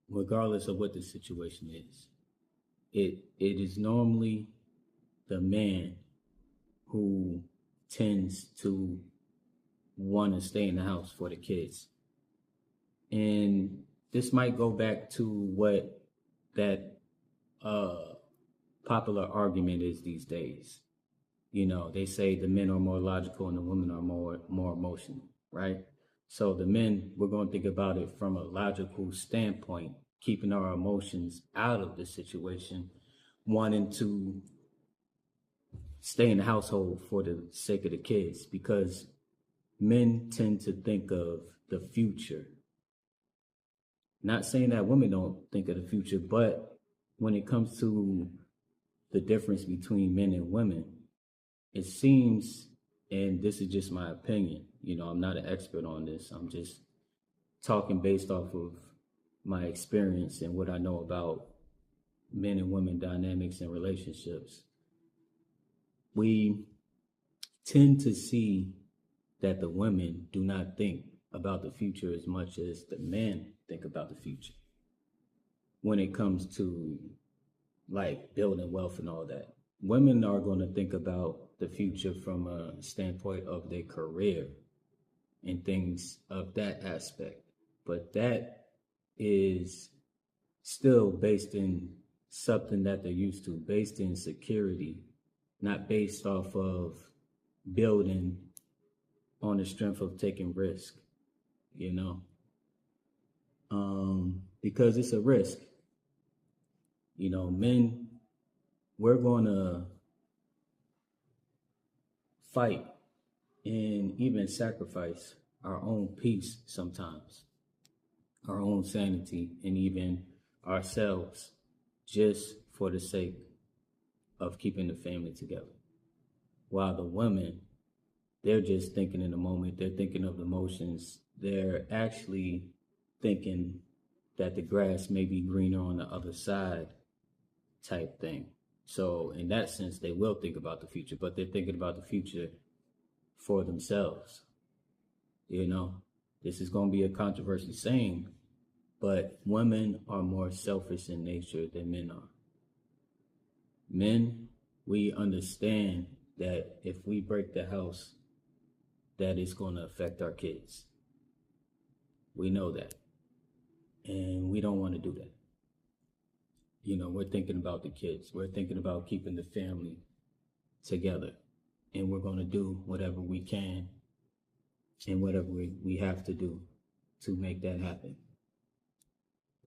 regardless of what the situation is. It is normally the man who tends to want to stay in the house for the kids. And this might go back to what that uh, popular argument is these days. They say the men are more logical and the women are more emotional, right? So the men, we're going to think about it from a logical standpoint, keeping our emotions out of the situation, wanting to stay in the household for the sake of the kids, because men tend to think of the future. Not saying that women don't think of the future, but when it comes to the difference between men and women, it seems, and this is just my opinion, I'm not an expert on this. I'm just talking based off of my experience and what I know about men and women dynamics and relationships. We tend to see that the women do not think about the future as much as the men think about the future when it comes to like building wealth and all that. Women are going to think about the future from a standpoint of their career and things of that aspect. But that is still based in something that they're used to, based in security, not based off of building on the strength of taking risk, you know, because it's a risk. Men, we're going to fight and even sacrifice our own peace sometimes, our own sanity, and even ourselves just for the sake of keeping the family together. While the women, they're just thinking in the moment, they're thinking of the emotions, they're actually thinking that the grass may be greener on the other side type thing. So in that sense, they will think about the future, but they're thinking about the future for themselves. This is going to be a controversial saying, but women are more selfish in nature than men are. Men, we understand that if we break the house, that it's going to affect our kids. We know that. And we don't want to do that. We're thinking about the kids. We're thinking about keeping the family together. And we're going to do whatever we can and whatever we have to do to make that happen.